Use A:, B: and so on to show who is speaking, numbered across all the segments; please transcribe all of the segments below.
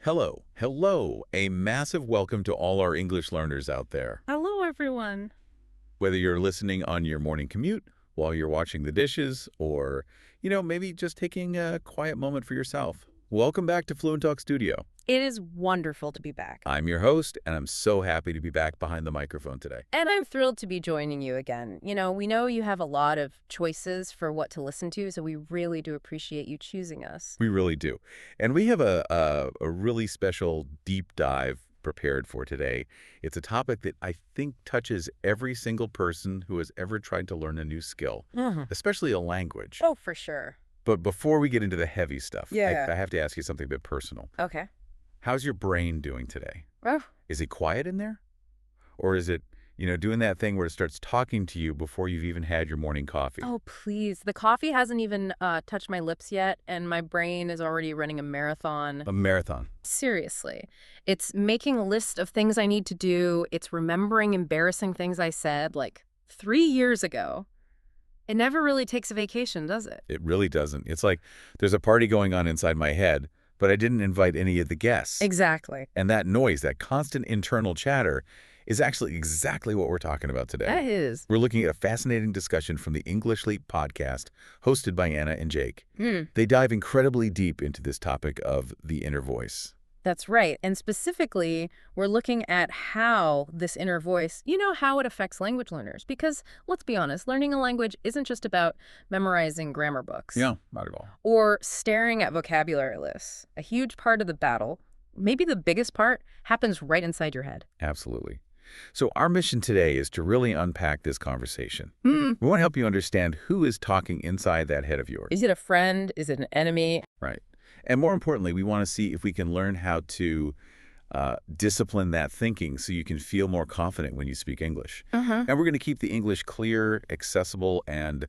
A: Hello. A massive welcome to all our English learners out there.
B: Hello, everyone.
A: Whether you're listening on your morning commute, while you're washing the dishes, or, maybe just taking a quiet moment for yourself. Welcome back to Fluent Talk Studio.
B: It is wonderful to be back.
A: I'm your host, and I'm so happy to be back behind the microphone today.
B: And I'm thrilled to be joining you again. We know you have a lot of choices for what to listen to, so we really do appreciate you choosing us.
A: We really do. And we have a really special deep dive prepared for today. It's a topic that I think touches every single person who has ever tried to learn a new skill, especially a language.
B: Oh, for sure.
A: But before we get into the heavy stuff,
B: Yeah.
A: I have to ask you something a bit personal.
B: Okay.
A: How's your brain doing today?
B: Oh,
A: Is it quiet in there? Or is it, doing that thing where it starts talking to you before you've even had your morning coffee?
B: oh, please. The coffee hasn't even touched my lips yet, and my brain is already running a marathon.
A: A marathon.
B: Seriously. It's making a list of things I need to do. It's remembering embarrassing things I said like 3 years ago. It never really takes a vacation, does it?
A: It really doesn't. It's like there's a party going on inside my head, but I didn't invite any of the guests.
B: Exactly.
A: And that noise, that constant internal chatter, is actually exactly what we're talking about today.
B: That is.
A: We're looking at a fascinating discussion from the English Leap podcast, hosted by Anna and Jake. They dive incredibly deep into this topic of the inner voice.
B: That's right. And specifically, we're looking at how this inner voice, how it affects language learners. Because let's be honest, learning a language isn't just about memorizing grammar books.
A: Yeah, not at all.
B: Or staring at vocabulary lists. A huge part of the battle, maybe the biggest part, happens right inside your head.
A: Absolutely. So our mission today is to really unpack this conversation. We want to help you understand who is talking inside that head of yours.
B: Is it a friend? Is it an enemy?
A: Right. And more importantly, we want to see if we can learn how to discipline that thinking so you can feel more confident when you speak English. And we're going to keep the English clear, accessible, and,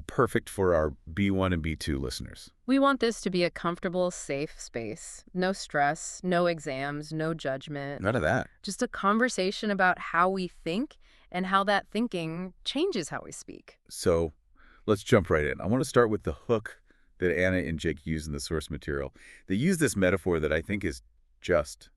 A: perfect for our B1 and B2 listeners.
B: We want this to be a comfortable, safe space. No stress, no exams, no judgment.
A: None of that.
B: Just a conversation about how we think and how that thinking changes how we speak.
A: So let's jump right in. I want to start with the hook that Anna and Jake use in the source material. They use this metaphor that I think is just.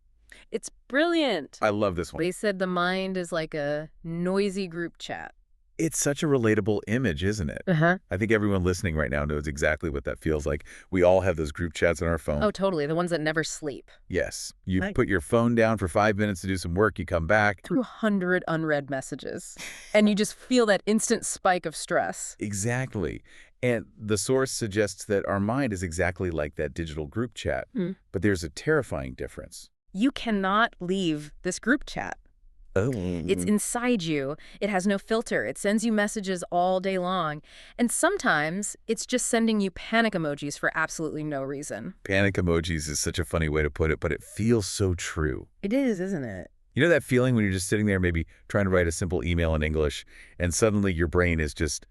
B: It's brilliant.
A: I love this one.
B: They said the mind is like a noisy group chat.
A: It's such a relatable image, isn't it? I think everyone listening right now knows exactly what that feels like. We all have those group chats on our phone.
B: Oh, totally. The ones that never sleep.
A: Yes. You put your phone down for 5 minutes to do some work, you come back.
B: 200 unread messages. And you just feel that instant spike of stress.
A: Exactly. And the source suggests that our mind is exactly like that digital group chat. But there's a terrifying difference.
B: You cannot leave this group chat.
A: Oh.
B: It's inside you. It has no filter. It sends you messages all day long. And sometimes it's just sending you panic emojis for absolutely no reason.
A: Panic emojis is such a funny way to put it, but it feels so true.
B: It is, isn't it?
A: You know that feeling when you're just sitting there maybe trying to write a simple email in English, and suddenly your brain is just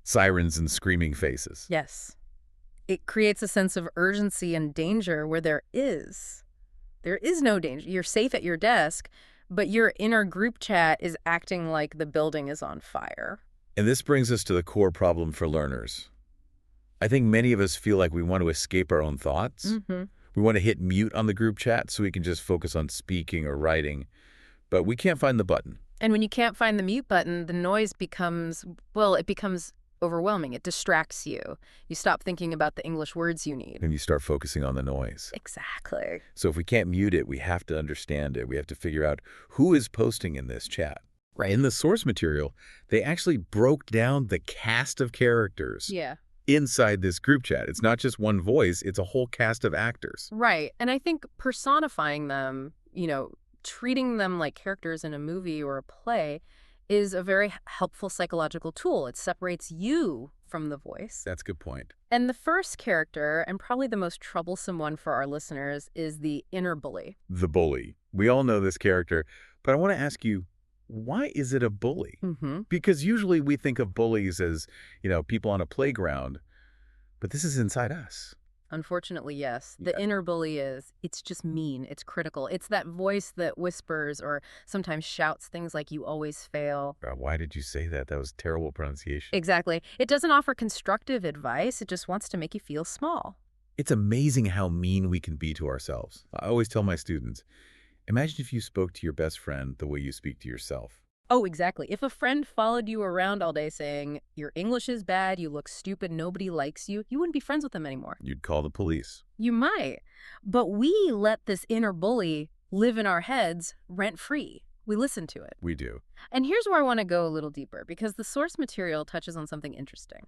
A: sirens and screaming faces?
B: Yes. It creates a sense of urgency and danger where there is. There is no danger. You're safe at your desk, but your inner group chat is acting like the building is on fire.
A: And this brings us to the core problem for learners. I think many of us feel like we want to escape our own thoughts. We want to hit mute on the group chat so we can just focus on speaking or writing, but we can't find the button.
B: And when you can't find the mute button, the noise becomes overwhelming. It distracts you. You stop thinking about the English words you need.
A: And you start focusing on the noise.
B: Exactly.
A: So if we can't mute it, we have to understand it. We have to figure out who is posting in this chat. Right. In the source material, they actually broke down the cast of characters inside this group chat. It's not just one voice, it's a whole cast of actors.
B: Right. And I think personifying them, treating them like characters in a movie or a play is a very helpful psychological tool. It separates you from the voice.
A: That's a good point.
B: And the first character, and probably the most troublesome one for our listeners, is the inner bully.
A: The bully. We all know this character, but I want to ask you, why is it a bully? Because usually we think of bullies as, people on a playground, but this is inside us.
B: Unfortunately, yes. The inner bully it's just mean. It's critical. It's that voice that whispers or sometimes shouts things like, you always fail.
A: Why did you say that? That was terrible pronunciation.
B: Exactly. It doesn't offer constructive advice. It just wants to make you feel small.
A: It's amazing how mean we can be to ourselves. I always tell my students, imagine if you spoke to your best friend the way you speak to yourself.
B: Oh, exactly. If a friend followed you around all day saying, your English is bad, you look stupid, nobody likes you, you wouldn't be friends with them anymore.
A: You'd call the police.
B: You might. But we let this inner bully live in our heads rent-free. We listen to it.
A: We do.
B: And here's where I want to go a little deeper, because the source material touches on something interesting.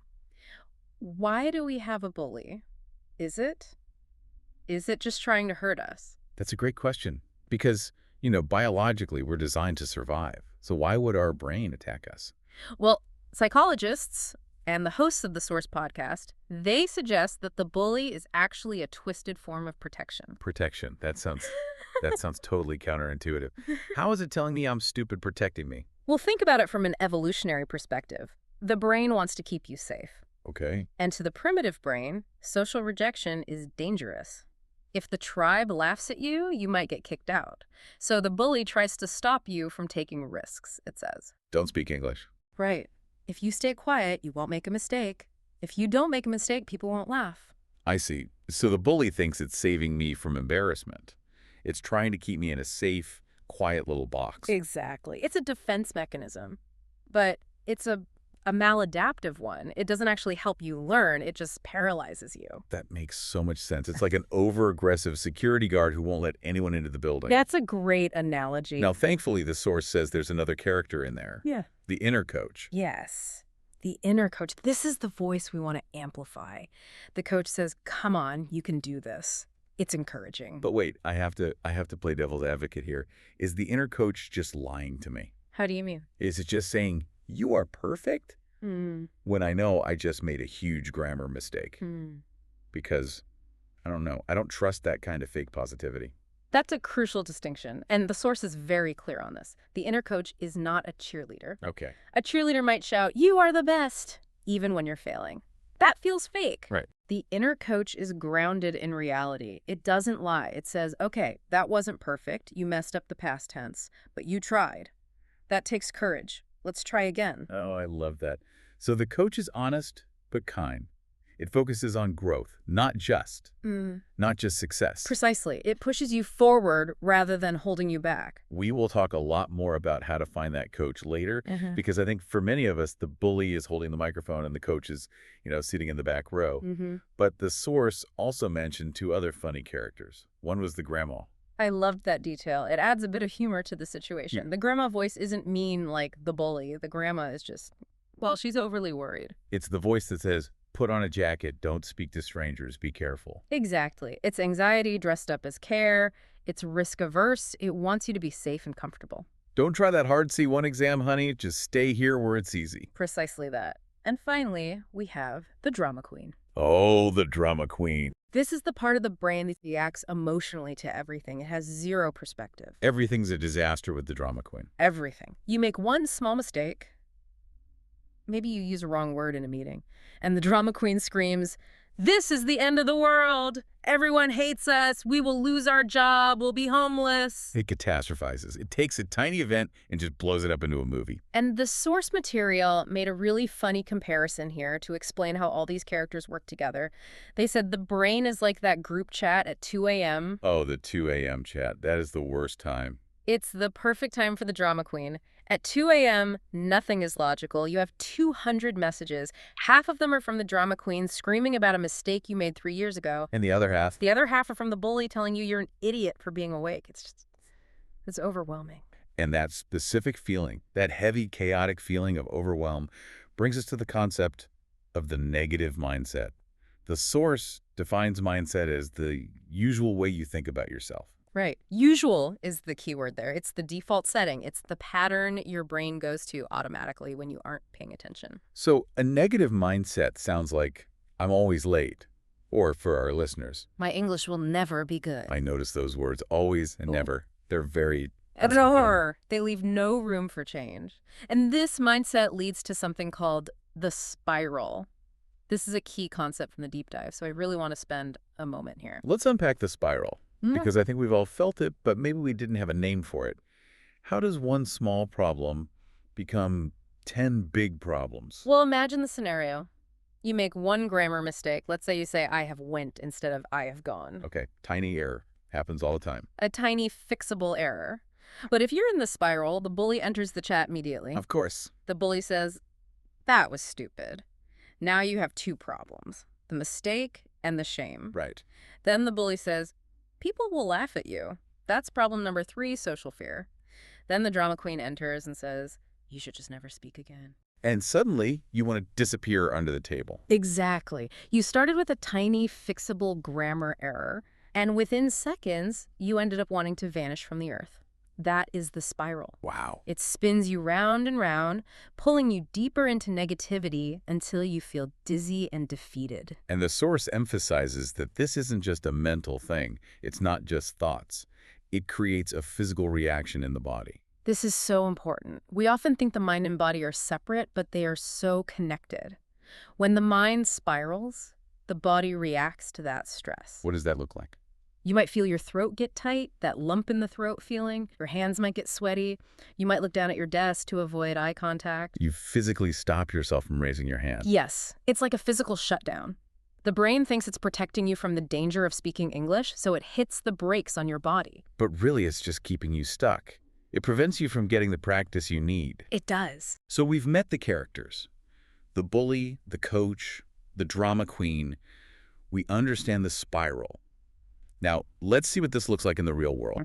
B: Why do we have a bully? Is it just trying to hurt us?
A: That's a great question. Because, biologically, we're designed to survive. So why would our brain attack us?
B: Well, psychologists and the hosts of the Source podcast, they suggest that the bully is actually a twisted form of protection.
A: Protection. That sounds totally counterintuitive. How is it telling me I'm stupid protecting me?
B: Well, think about it from an evolutionary perspective. The brain wants to keep you safe.
A: Okay.
B: And to the primitive brain, social rejection is dangerous. If the tribe laughs at you, you might get kicked out. So the bully tries to stop you from taking risks, it says.
A: Don't speak English.
B: Right. If you stay quiet, you won't make a mistake. If you don't make a mistake, people won't laugh.
A: I see. So the bully thinks it's saving me from embarrassment. It's trying to keep me in a safe, quiet little box.
B: Exactly. It's a defense mechanism, but it's a maladaptive one. It doesn't actually help you learn. It just paralyzes you.
A: That makes so much sense. It's like an over-aggressive security guard who won't let anyone into the building.
B: That's a great analogy.
A: Now, thankfully, the source says there's another character in there.
B: Yeah.
A: The inner coach.
B: Yes. The inner coach. This is the voice we want to amplify. The coach says, come on, you can do this. It's encouraging.
A: But wait, I have to play devil's advocate here. Is the inner coach just lying to me?
B: How do you mean?
A: Is it just saying, you are perfect?
B: Hmm.
A: When I know I just made a huge grammar mistake. Because, I don't know, I don't trust that kind of fake positivity.
B: That's a crucial distinction, and the source is very clear on this. The inner coach is not a cheerleader.
A: Okay.
B: A cheerleader might shout, you are the best, even when you're failing. That feels fake.
A: Right.
B: The inner coach is grounded in reality. It doesn't lie. It says, okay, that wasn't perfect. You messed up the past tense, but you tried. That takes courage. Let's try again.
A: Oh, I love that. So the coach is honest, but kind. It focuses on growth, not just success.
B: Precisely. It pushes you forward rather than holding you back.
A: We will talk a lot more about how to find that coach later, because I think for many of us, the bully is holding the microphone and the coach is, sitting in the back row. But the source also mentioned two other funny characters. One was the grandma.
B: I loved that detail. It adds a bit of humor to the situation.
A: Yeah.
B: The grandma voice isn't mean like the bully. The grandma is just, well, she's overly worried.
A: It's the voice that says, put on a jacket, don't speak to strangers, be careful.
B: Exactly. It's anxiety dressed up as care. It's risk averse. It wants you to be safe and comfortable.
A: Don't try that hard C1 exam, honey. Just stay here where it's easy.
B: Precisely that. And finally, we have the drama queen.
A: Oh, the drama queen.
B: This is the part of the brain that reacts emotionally to everything. It has zero perspective.
A: Everything's a disaster with the drama queen.
B: Everything. You make one small mistake. Maybe you use a wrong word in a meeting. And the drama queen screams, this is the end of the world. Everyone hates us. We will lose our job. We'll be homeless.
A: It catastrophizes. It takes a tiny event and just blows it up into a movie.
B: And the source material made a really funny comparison here to explain how all these characters work together. They said the brain is like that group chat at 2 a.m.
A: Oh, the 2 a.m. chat. That is the worst time.
B: It's the perfect time for the drama queen. At 2 a.m., nothing is logical. You have 200 messages. Half of them are from the drama queen screaming about a mistake you made 3 years ago.
A: And the other half?
B: The other half are from the bully telling you you're an idiot for being awake. It's overwhelming.
A: And that specific feeling, that heavy, chaotic feeling of overwhelm, brings us to the concept of the negative mindset. The source defines mindset as the usual way you think about yourself.
B: Right. Usual is the key word there. It's the default setting. It's the pattern your brain goes to automatically when you aren't paying attention.
A: So a negative mindset sounds like, I'm always late. Or for our listeners,
B: my English will never be good.
A: I notice those words, always and never. They're very...
B: They leave no room for change. And this mindset leads to something called the spiral. This is a key concept from the deep dive, so I really want to spend a moment here.
A: Let's unpack the spiral. Because I think we've all felt it, but maybe we didn't have a name for it. How does one small problem become 10 big problems?
B: Well, imagine the scenario. You make one grammar mistake. Let's say you say, I have went instead of I have gone.
A: Okay, tiny error. Happens all the time.
B: A tiny fixable error. But if you're in the spiral, the bully enters the chat immediately.
A: Of course.
B: The bully says, that was stupid. Now you have two problems, the mistake and the shame.
A: Right.
B: Then the bully says, people will laugh at you. That's problem number 3, social fear. Then the drama queen enters and says, you should just never speak again.
A: And suddenly, you want to disappear under the table.
B: Exactly. You started with a tiny, fixable grammar error, and within seconds, you ended up wanting to vanish from the earth. That is the spiral.
A: Wow.
B: It spins you round and round, pulling you deeper into negativity until you feel dizzy and defeated.
A: And the source emphasizes that this isn't just a mental thing. It's not just thoughts. It creates a physical reaction in the body.
B: This is so important. We often think the mind and body are separate, but they are so connected. When the mind spirals, the body reacts to that stress.
A: What does that look like?
B: You might feel your throat get tight, that lump in the throat feeling. Your hands might get sweaty. You might look down at your desk to avoid eye contact.
A: You physically stop yourself from raising your hand.
B: Yes, it's like a physical shutdown. The brain thinks it's protecting you from the danger of speaking English, so it hits the brakes on your body.
A: But really, it's just keeping you stuck. It prevents you from getting the practice you need.
B: It does.
A: So we've met the characters. The bully, the coach, the drama queen. We understand the spiral. Now, let's see what this looks like in the real world.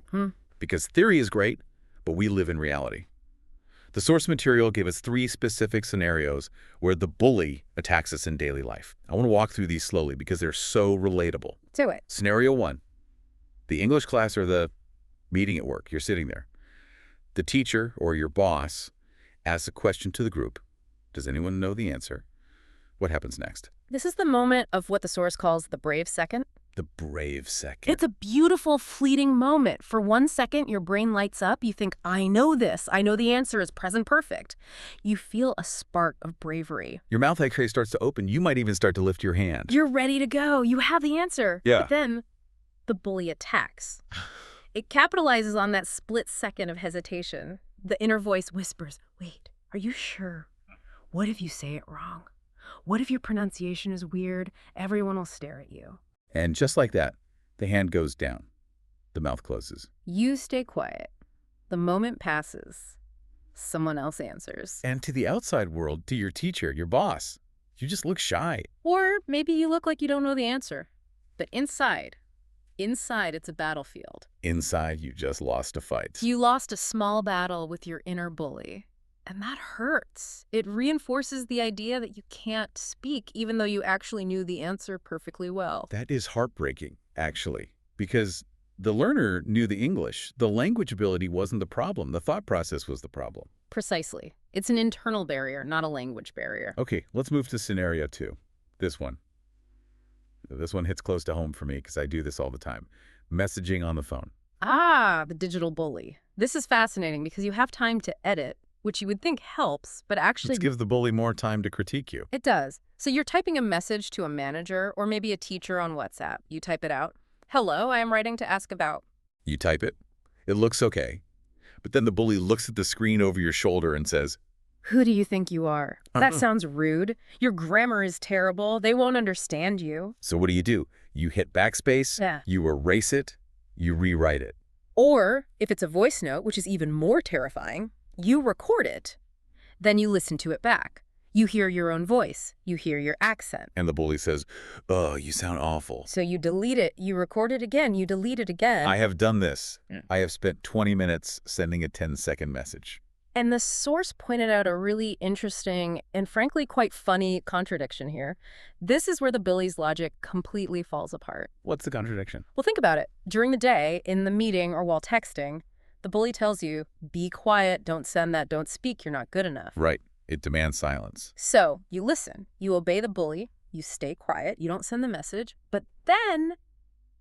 A: Because theory is great, but we live in reality. The source material gave us 3 specific scenarios where the bully attacks us in daily life. I want to walk through these slowly because they're so relatable.
B: Do it.
A: Scenario 1, the English class or the meeting at work. You're sitting there. The teacher or your boss asks a question to the group. Does anyone know the answer? What happens next?
B: This is the moment of what the source calls the brave second.
A: The brave second.
B: It's a beautiful, fleeting moment. For 1 second, your brain lights up. You think, I know this. I know the answer is present perfect. You feel a spark of bravery.
A: Your mouth X-ray starts to open. You might even start to lift your hand.
B: You're ready to go. You have the answer.
A: Yeah.
B: But then the bully attacks. It capitalizes on that split second of hesitation. The inner voice whispers, wait, are you sure? What if you say it wrong? What if your pronunciation is weird? Everyone will stare at you.
A: And just like that, the hand goes down. The mouth closes.
B: You stay quiet. The moment passes. Someone else answers.
A: And to the outside world, to your teacher, your boss, you just look shy.
B: Or maybe you look like you don't know the answer. But inside, it's a battlefield.
A: Inside, you just lost a fight.
B: You lost a small battle with your inner bully. And that hurts. It reinforces the idea that you can't speak, even though you actually knew the answer perfectly well.
A: That is heartbreaking, actually, because the learner knew the English. The language ability wasn't the problem. The thought process was the problem.
B: Precisely. It's an internal barrier, not a language barrier.
A: Okay, let's move to scenario 2. This one. This one hits close to home for me because I do this all the time. Messaging on the phone.
B: Ah, the digital bully. This is fascinating because you have time to edit, which you would think helps, but actually...
A: This gives the bully more time to critique you.
B: It does. So you're typing a message to a manager or maybe a teacher on WhatsApp. You type it out. Hello, I am writing to ask about...
A: You type it. It looks okay. But then the bully looks at the screen over your shoulder and says,
B: Who do you think you are? That sounds rude. Your grammar is terrible. They won't understand you.
A: So what do? You hit backspace, you erase it, you rewrite it.
B: Or, if it's a voice note, which is even more terrifying, you record it. Then you listen to it back. You hear your own voice. You hear your accent.
A: And the bully says, oh, you sound awful.
B: So you delete it. You record it again. You delete it again.
A: I have done this. I have spent 20 minutes sending a 10-second message.
B: And the source pointed out a really interesting and frankly quite funny contradiction here. This is where the bully's logic completely falls apart.
A: What's the contradiction?
B: Well, think about it. During the day, in the meeting or while texting, the bully tells you, be quiet, don't send that, don't speak, you're not good enough.
A: Right. It demands silence.
B: So you listen, you obey the bully, you stay quiet, you don't send the message, but then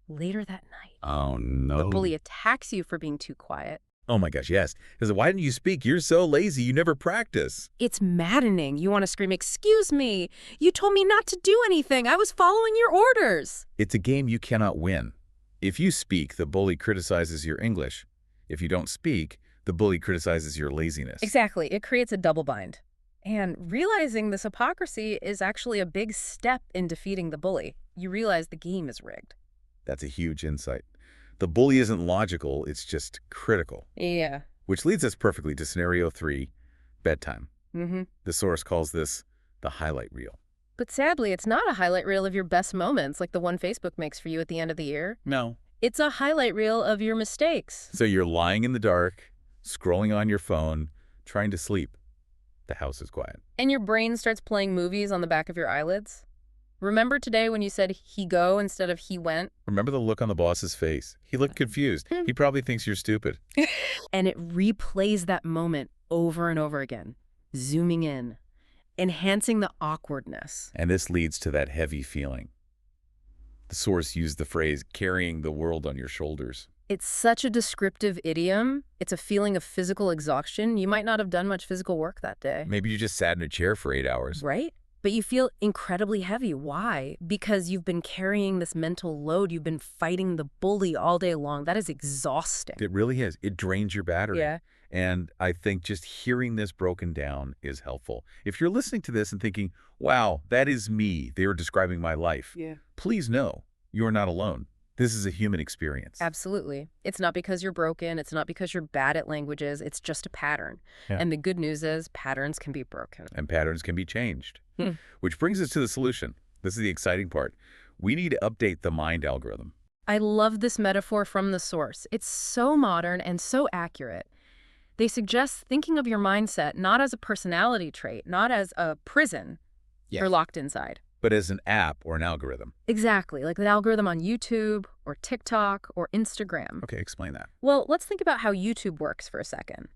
B: later that night,
A: oh no,
B: the bully attacks you for being too quiet.
A: Oh my gosh, yes. He says, why didn't you speak? You're so lazy. You never practice.
B: It's maddening. You want to scream, excuse me. You told me not to do anything. I was following your orders.
A: It's a game you cannot win. If you speak, the bully criticizes your English. If you don't speak, the bully criticizes your laziness.
B: Exactly. It creates a double bind. And realizing this hypocrisy is actually a big step in defeating the bully. You realize the game is rigged.
A: That's a huge insight. The bully isn't logical, it's just critical.
B: Yeah.
A: Which leads us perfectly to scenario 3, bedtime.
B: Mm-hmm.
A: The source calls this the highlight reel.
B: But sadly, it's not a highlight reel of your best moments like the one Facebook makes for you at the end of the year.
A: No.
B: It's a highlight reel of your mistakes.
A: So you're lying in the dark, scrolling on your phone, trying to sleep. The house is quiet.
B: And your brain starts playing movies on the back of your eyelids. Remember today when you said he go instead of he went?
A: Remember the look on the boss's face? He looked confused. He probably thinks you're stupid.
B: And it replays that moment over and over again, zooming in, enhancing the awkwardness.
A: And this leads to that heavy feeling. The source used the phrase, carrying the world on your shoulders.
B: It's such a descriptive idiom. It's a feeling of physical exhaustion. You might not have done much physical work that day.
A: Maybe you just sat in a chair for 8 hours.
B: Right? But you feel incredibly heavy. Why? Because you've been carrying this mental load. You've been fighting the bully all day long. That is exhausting.
A: It really is. It drains your battery.
B: Yeah.
A: And I think just hearing this broken down is helpful. If you're listening to this and thinking, wow, that is me, they are describing my life, please know you're not alone. This is a human experience.
B: Absolutely. It's not because you're broken. It's not because you're bad at languages. It's just a pattern.
A: Yeah.
B: And the good news is patterns can be broken.
A: And patterns can be changed. Which brings us to the solution. This is the exciting part. We need to update the mind algorithm.
B: I love this metaphor from the source. It's so modern and so accurate. They suggest thinking of your mindset not as a personality trait, not as a prison you're locked inside.
A: But as an app or an algorithm.
B: Exactly, like an algorithm on YouTube or TikTok or Instagram.
A: Okay, explain that.
B: Well, let's think about how YouTube works for a second.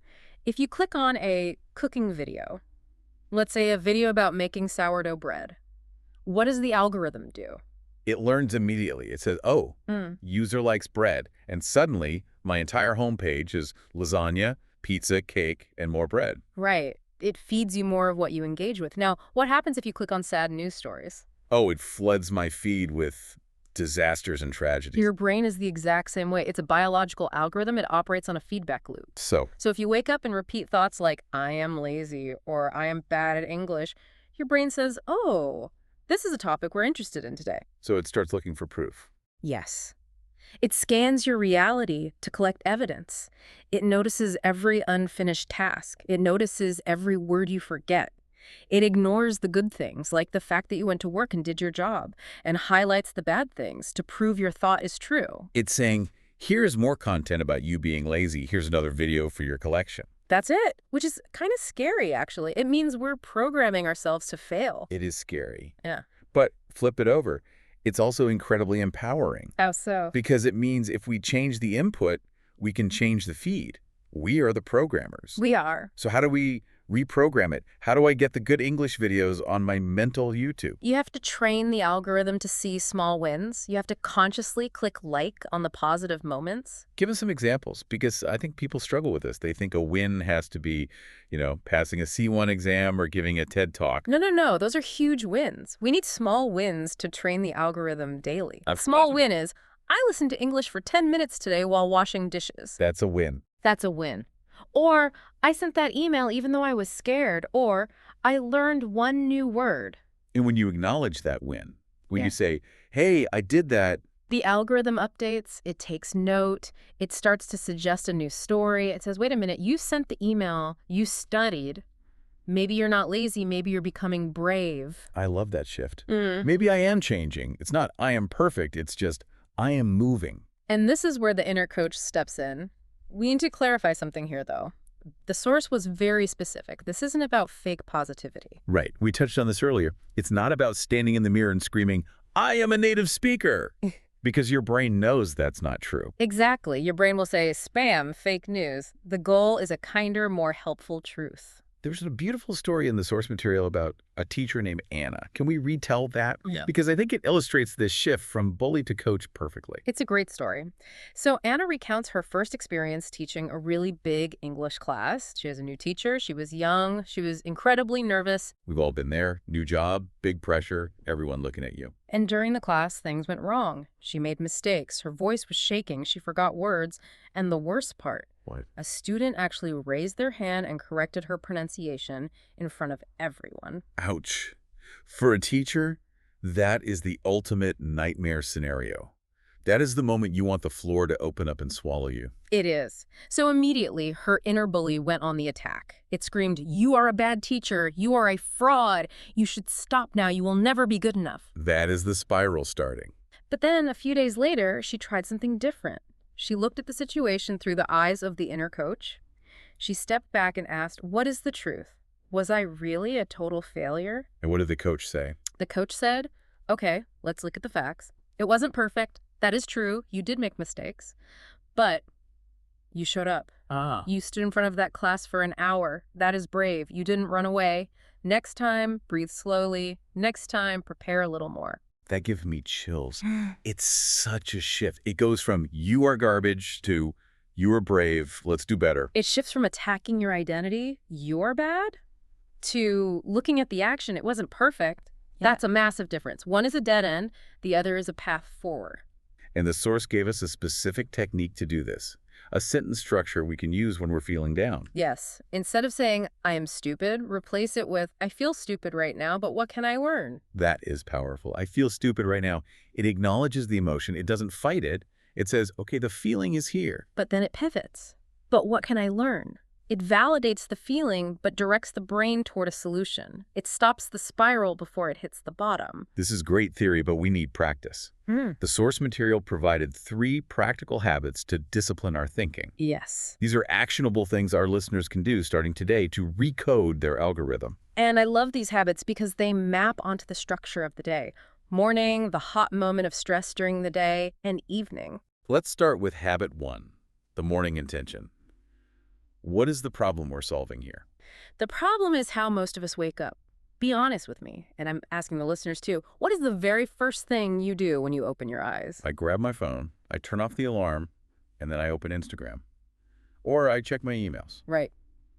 B: If you click on a cooking video, let's say a video about making sourdough bread, what does the algorithm do?
A: It learns immediately. It says, oh, user likes bread. And suddenly, my entire homepage is lasagna, pizza, cake, and more bread.
B: Right. It feeds you more of what you engage with. Now, what happens if you click on sad news stories?
A: Oh, it floods my feed with disasters and tragedies.
B: Your brain is the exact same way. It's a biological algorithm. It operates on a feedback loop.
A: So
B: if you wake up and repeat thoughts like, I am lazy or I am bad at English, your brain says, oh, this is a topic we're interested in today.
A: So it starts looking for proof.
B: Yes. It scans your reality to collect evidence. It notices every unfinished task. It notices every word you forget. It ignores the good things, like the fact that you went to work and did your job, and highlights the bad things to prove your thought is true.
A: It's saying, here's more content about you being lazy. Here's another video for your collection.
B: That's it, which is kind of scary, actually. It means we're programming ourselves to fail.
A: It is scary.
B: Yeah.
A: But flip it over. It's also incredibly empowering.
B: How so?
A: Because it means if we change the input, we can change the feed. We are the programmers.
B: We are.
A: So how do we reprogram it? How do I get the good English videos on my mental YouTube?
B: You have to train the algorithm to see small wins. You have to consciously click like on the positive moments.
A: Give us some examples, because I think people struggle with this. They think a win has to be, passing a C1 exam or giving a TED Talk.
B: No. Those are huge wins. We need small wins to train the algorithm daily. A small win is, I listened to English for 10 minutes today while washing dishes.
A: That's a win.
B: That's a win. Or, I sent that email even though I was scared. Or, I learned one new word.
A: And when you acknowledge that win, when you say, hey, I did that.
B: The algorithm updates, it takes note, it starts to suggest a new story. It says, wait a minute, you sent the email, you studied. Maybe you're not lazy, maybe you're becoming brave.
A: I love that shift. Maybe I am changing. It's not I am perfect, it's just I am moving.
B: And this is where the inner coach steps in. We need to clarify something here, though. The source was very specific. This isn't about fake positivity.
A: Right. We touched on this earlier. It's not about standing in the mirror and screaming, I am a native speaker, because your brain knows that's not true.
B: Exactly. Your brain will say, spam, fake news. The goal is a kinder, more helpful truth.
A: There's a beautiful story in the source material about a teacher named Anna. Can we retell that?
B: Yeah.
A: Because I think it illustrates this shift from bully to coach perfectly.
B: It's a great story. So Anna recounts her first experience teaching a really big English class. She has a new teacher. She was young. She was incredibly nervous.
A: We've all been there. New job, big pressure, everyone looking at you.
B: And during the class, things went wrong. She made mistakes. Her voice was shaking. She forgot words. And the worst part,
A: What?
B: a student actually raised their hand and corrected her pronunciation in front of everyone.
A: Ouch. For a teacher, that is the ultimate nightmare scenario. That is the moment you want the floor to open up and swallow you.
B: It is. So immediately, her inner bully went on the attack. It screamed, "You are a bad teacher. You are a fraud. You should stop now. You will never be good enough."
A: That is the spiral starting.
B: But then, a few days later, she tried something different. She looked at the situation through the eyes of the inner coach. She stepped back and asked, "What is the truth? Was I really a total failure?"
A: And what did the coach say?
B: The coach said, "Okay, let's look at the facts. It wasn't perfect. That is true. You did make mistakes. But you showed up. You stood in front of that class for an hour. That is brave. You didn't run away. Next time, breathe slowly. Next time, prepare a little more."
A: That gives me chills. It's such a shift. It goes from you are garbage to you are brave, let's do better.
B: It shifts from attacking your identity, "You're bad," to looking at the action, "It wasn't perfect."
C: Yeah.
B: That's a massive difference. One is a dead end. The other is a path forward.
A: And the source gave us a specific technique to do this. A sentence structure we can use when we're feeling down.
B: Yes. Instead of saying, "I am stupid," replace it with, "I feel stupid right now, but what can I learn?"
A: That is powerful. I feel stupid right now. It acknowledges the emotion. It doesn't fight it. It says, okay, the feeling is here.
B: But then it pivots. "But what can I learn?" It validates the feeling, but directs the brain toward a solution. It stops the spiral before it hits the bottom.
A: This is great theory, but we need practice. The source material provided 3 practical habits to discipline our thinking.
B: Yes.
A: These are actionable things our listeners can do starting today to recode their algorithm.
B: And I love these habits because they map onto the structure of the day. Morning, the hot moment of stress during the day, and evening.
A: Let's start with habit 1, the morning intention. What is the problem we're solving here?
B: The problem is how most of us wake up. Be honest with me, and I'm asking the listeners too. What is the very first thing you do when you open your eyes?
A: I grab my phone, I turn off the alarm, and then I open Instagram. Or I check my emails.
B: Right.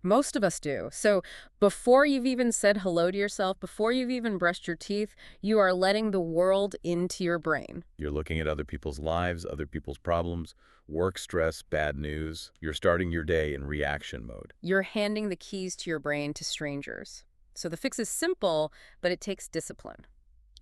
B: Most of us do. So before you've even said hello to yourself, before you've even brushed your teeth, you are letting the world into your brain.
A: You're looking at other people's lives, other people's problems, work stress, bad news. You're starting your day in reaction mode.
B: You're handing the keys to your brain to strangers. So the fix is simple, but it takes discipline.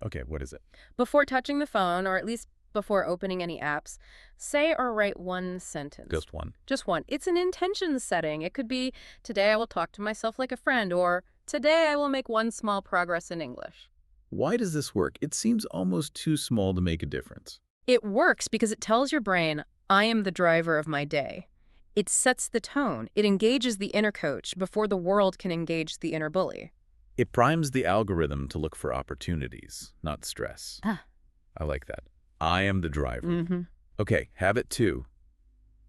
A: Okay, what is it?
B: Before touching the phone, or at least before opening any apps, say or write one sentence.
A: Just one.
B: Just one. It's an intention setting. It could be, "Today I will talk to myself like a friend," or "Today I will make one small progress in English."
A: Why does this work? It seems almost too small to make a difference.
B: It works because it tells your brain, "I am the driver of my day." It sets the tone. It engages the inner coach before the world can engage the inner bully.
A: It primes the algorithm to look for opportunities, not stress. I like that. I am the driver. Okay, habit 2,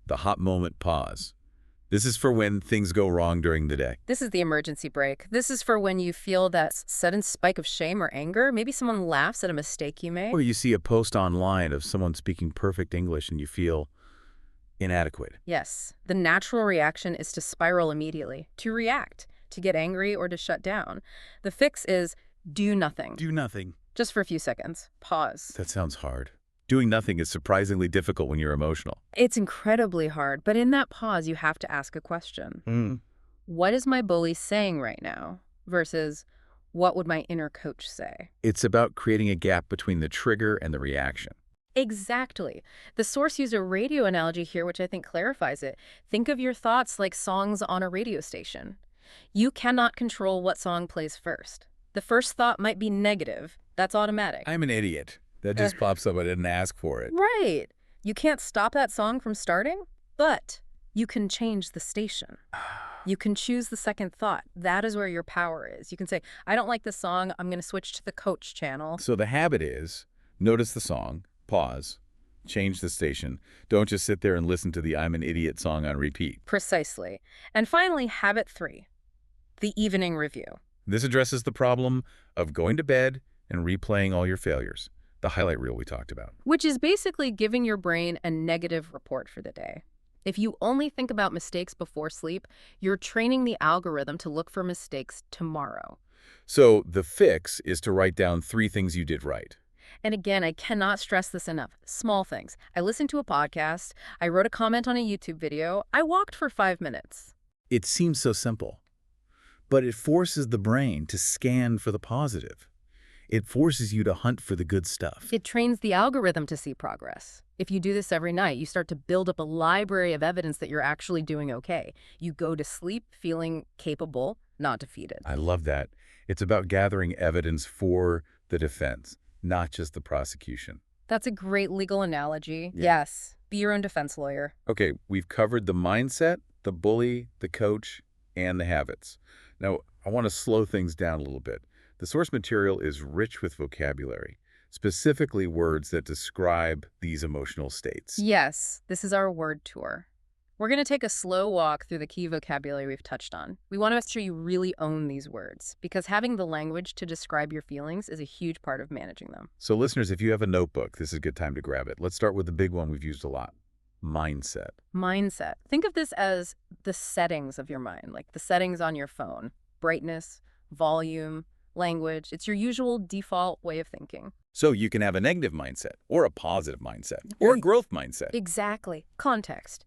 A: the hot moment pause. This is for when things go wrong during the day.
B: This is the emergency brake. This is for when you feel that sudden spike of shame or anger. Maybe someone laughs at a mistake you made.
A: Or you see a post online of someone speaking perfect English and you feel inadequate.
B: Yes. The natural reaction is to spiral immediately, to react, to get angry, or to shut down. The fix is do nothing.
A: Do nothing.
B: Just for a few seconds. Pause.
A: That sounds hard. Doing nothing is surprisingly difficult when you're emotional.
B: It's incredibly hard, but in that pause, you have to ask a question. What is my bully saying right now? Versus, what would my inner coach say?
A: It's about creating a gap between the trigger and the reaction.
B: Exactly. The source used a radio analogy here, which I think clarifies it. Think of your thoughts like songs on a radio station. You cannot control what song plays first. The first thought might be negative. That's automatic.
A: I'm an idiot. That just pops up. I didn't ask for it.
B: Right. You can't stop that song from starting, but you can change the station. You can choose the second thought. That is where your power is. You can say, "I don't like this song. I'm going to switch to the coach channel."
A: So the habit is, notice the song, pause, change the station. Don't just sit there and listen to the "I'm an idiot" song on repeat.
B: Precisely. And finally, habit 3, the evening review.
A: This addresses the problem of going to bed and replaying all your failures. The highlight reel we talked about.
B: Which is basically giving your brain a negative report for the day. If you only think about mistakes before sleep, you're training the algorithm to look for mistakes tomorrow.
A: So the fix is to write down 3 things you did right.
B: And again, I cannot stress this enough. Small things. I listened to a podcast. I wrote a comment on a YouTube video. I walked for 5 minutes.
A: It seems so simple, but it forces the brain to scan for the positive. It forces you to hunt for the good stuff.
B: It trains the algorithm to see progress. If you do this every night, you start to build up a library of evidence that you're actually doing okay. You go to sleep feeling capable, not defeated.
A: I love that. It's about gathering evidence for the defense, not just the prosecution.
B: That's a great legal analogy.
A: Yeah.
B: Yes. Be your own defense lawyer.
A: Okay, we've covered the mindset, the bully, the coach, and the habits. Now, I want to slow things down a little bit. The source material is rich with vocabulary, specifically words that describe these emotional states.
B: Yes, this is our word tour. We're going to take a slow walk through the key vocabulary we've touched on. We want to make sure you really own these words, because having the language to describe your feelings is a huge part of managing them.
A: So listeners, if you have a notebook, this is a good time to grab it. Let's start with the big one we've used a lot, mindset.
B: Mindset. Think of this as the settings of your mind, like the settings on your phone. Brightness, volume, language. It's your usual default way of thinking.
A: So you can have a negative mindset, or a positive mindset, or a growth mindset.
B: Exactly. Context.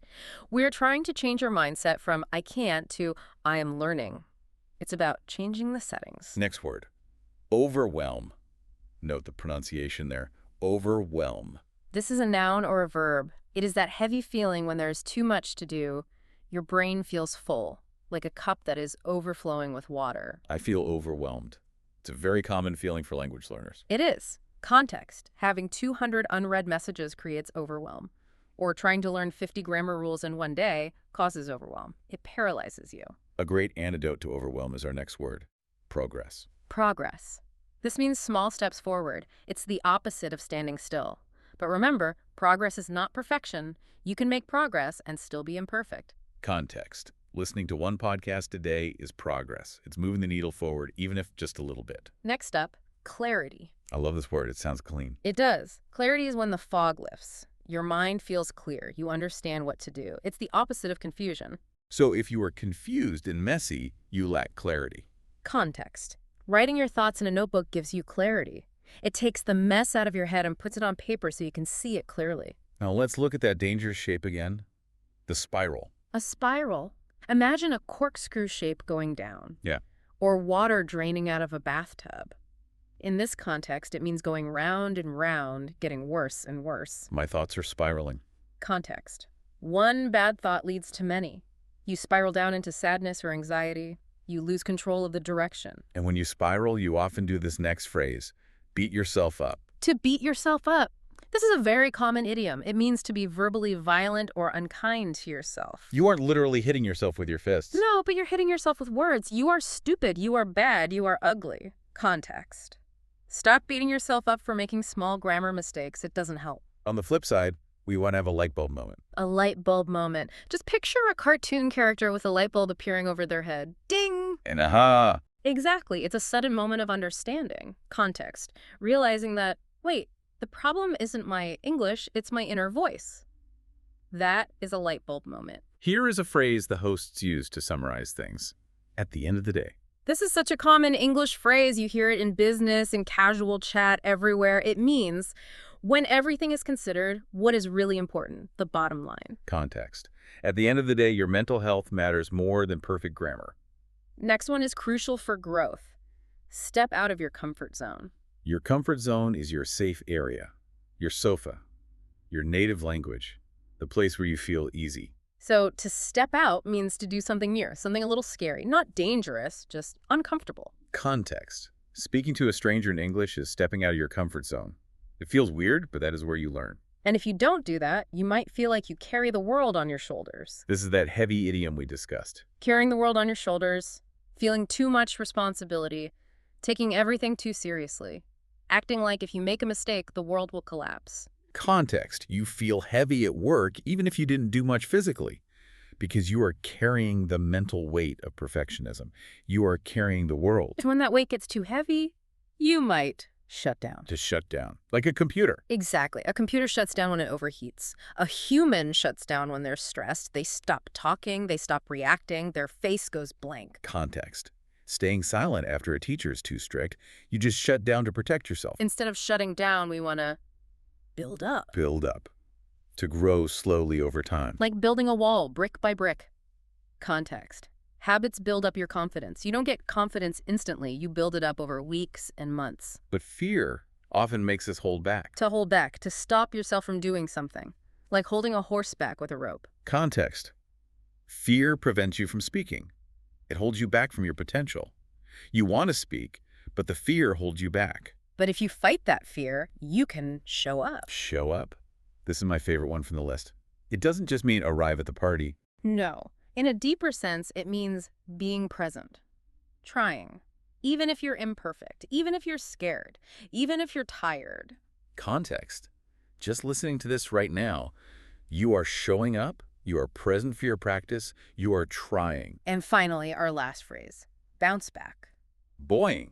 B: We're trying to change your mindset from I can't to I am learning. It's about changing the settings.
A: Next word, overwhelm. Note the pronunciation there, overwhelm.
B: This is a noun or a verb. It is that heavy feeling when there's too much to do. Your brain feels full, like a cup that is overflowing with water.
A: I feel overwhelmed. It's a very common feeling for language learners.
B: It is. Context. Having 200 unread messages creates overwhelm. Or trying to learn 50 grammar rules in one day causes overwhelm. It paralyzes you.
A: A great antidote to overwhelm is our next word, progress.
B: Progress. This means small steps forward. It's the opposite of standing still. But remember, progress is not perfection. You can make progress and still be imperfect.
A: Context. Listening to one podcast a day is progress. It's moving the needle forward, even if just a little bit.
B: Next up, clarity.
A: I love this word. It sounds clean.
B: It does. Clarity is when the fog lifts. Your mind feels clear. You understand what to do. It's the opposite of confusion.
A: So if you are confused and messy, you lack clarity.
B: Context. Writing your thoughts in a notebook gives you clarity. It takes the mess out of your head and puts it on paper so you can see it clearly.
A: Now let's look at that dangerous shape again. The spiral.
B: A spiral. Imagine a corkscrew shape going down.
A: Yeah.
B: Or water draining out of a bathtub. In this context, it means going round and round, getting worse and worse.
A: My thoughts are spiraling.
B: Context. One bad thought leads to many. You spiral down into sadness or anxiety. You lose control of the direction.
A: And when you spiral, you often do this next phrase, beat yourself up.
B: To beat yourself up. This is a very common idiom. It means to be verbally violent or unkind to yourself.
A: You aren't literally hitting yourself with your fists.
B: No, but you're hitting yourself with words. You are stupid. You are bad. You are ugly. Context. Stop beating yourself up for making small grammar mistakes. It doesn't help.
A: On the flip side, we want to have a light bulb moment.
B: A light bulb moment. Just picture a cartoon character with a light bulb appearing over their head. Ding!
A: And aha!
B: Exactly. It's a sudden moment of understanding. Context. Realizing that, wait, the problem isn't my English, it's my inner voice. That is a light bulb moment.
A: Here is a phrase the hosts use to summarize things. At the end of the day.
B: This is such a common English phrase. You hear it in business, in casual chat, everywhere. It means when everything is considered, what is really important, the bottom line.
A: Context. At the end of the day, your mental health matters more than perfect grammar.
B: Next one is crucial for growth. Step out of your comfort zone.
A: Your comfort zone is your safe area, your sofa, your native language, the place where you feel easy.
B: So to step out means to do something new, something a little scary, not dangerous, just uncomfortable.
A: Context. Speaking to a stranger in English is stepping out of your comfort zone. It feels weird, but that is where you learn.
B: And if you don't do that, you might feel like you carry the world on your shoulders.
A: This is that heavy idiom we discussed.
B: Carrying the world on your shoulders, feeling too much responsibility, taking everything too seriously, acting like if you make a mistake, the world will collapse.
A: Context. You feel heavy at work even if you didn't do much physically, because you are carrying the mental weight of perfectionism. You are carrying the world.
B: And when that weight gets too heavy, you might shut down.
A: To shut down, like a computer.
B: Exactly. A computer shuts down when it overheats. A human shuts down when they're stressed. They stop talking, they stop reacting, their face goes blank.
A: Context. staying silent after a teacher is too strict. You just shut down to protect yourself.
B: Instead of shutting down, we want to build up.
A: Build up. To grow slowly over time.
B: Like building a wall, brick by brick. Context. Habits build up your confidence. You don't get confidence instantly. You build it up over weeks and months.
A: But fear often makes us hold back.
B: To hold back, to stop yourself from doing something. Like holding a horse back with a rope.
A: Context. Fear prevents you from speaking. It holds you back from your potential. You want to speak, but the fear holds you back.
B: But if you fight that fear, you can show up.
A: Show up. This is my favorite one from the list. It doesn't just mean arrive at the party.
B: No. In a deeper sense, it means being present. Trying. Even if you're imperfect. Even if you're scared. Even if you're tired.
A: Context. Just listening to this right now, you are showing up, you are present for your practice, you are trying.
B: And finally, our last phrase. Bounce back.
A: Boing.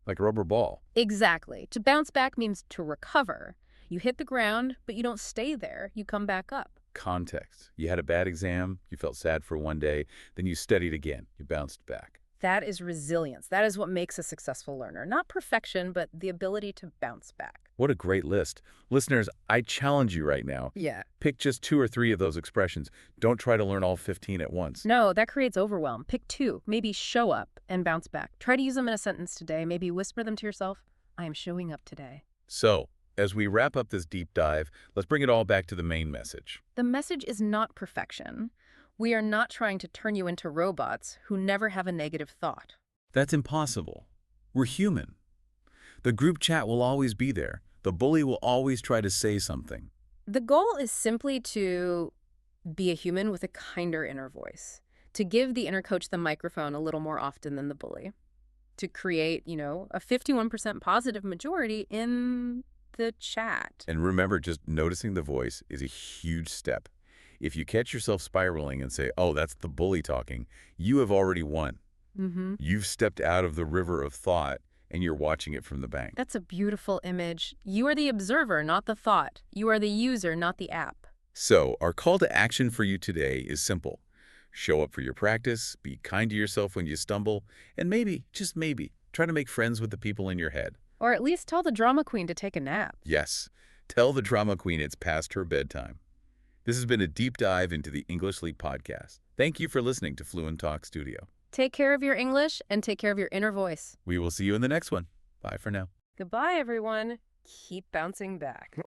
A: Like a rubber ball.
B: Exactly. To bounce back means to recover. You hit the ground, but you don't stay there. You come back up.
A: Context. You had a bad exam, you felt sad for one day, then you studied again, you bounced back.
B: That is resilience. That is what makes a successful learner. Not perfection, but the ability to bounce back.
A: What a great list. Listeners, I challenge you right now.
B: Yeah.
A: Pick just 2 or 3 of those expressions. Don't try to learn all 15 at once.
B: No, that creates overwhelm. Pick 2. Maybe show up and bounce back. Try to use them in a sentence today. Maybe whisper them to yourself. I am showing up today.
A: So, as we wrap up this deep dive, let's bring it all back to the main message.
B: The message is not perfection. We are not trying to turn you into robots who never have a negative thought.
A: That's impossible. We're human. The group chat will always be there. The bully will always try to say something.
B: The goal is simply to be a human with a kinder inner voice, to give the inner coach the microphone a little more often than the bully, to create, a 51% positive majority in the chat.
A: And remember, just noticing the voice is a huge step. If you catch yourself spiraling and say, oh, that's the bully talking, you have already won. You've stepped out of the river of thought and you're watching it from the bank.
B: That's a beautiful image. You are the observer, not the thought. You are the user, not the app.
A: So our call to action for you today is simple. Show up for your practice, be kind to yourself when you stumble, and maybe, just maybe, try to make friends with the people in your head.
B: Or at least tell the drama queen to take a nap.
A: Yes, tell the drama queen it's past her bedtime. This has been a deep dive into the English League podcast. Thank you for listening to Fluent Talk Studio.
B: Take care of your English and take care of your inner voice.
A: We will see you in the next one. Bye for now.
B: Goodbye, everyone. Keep bouncing back.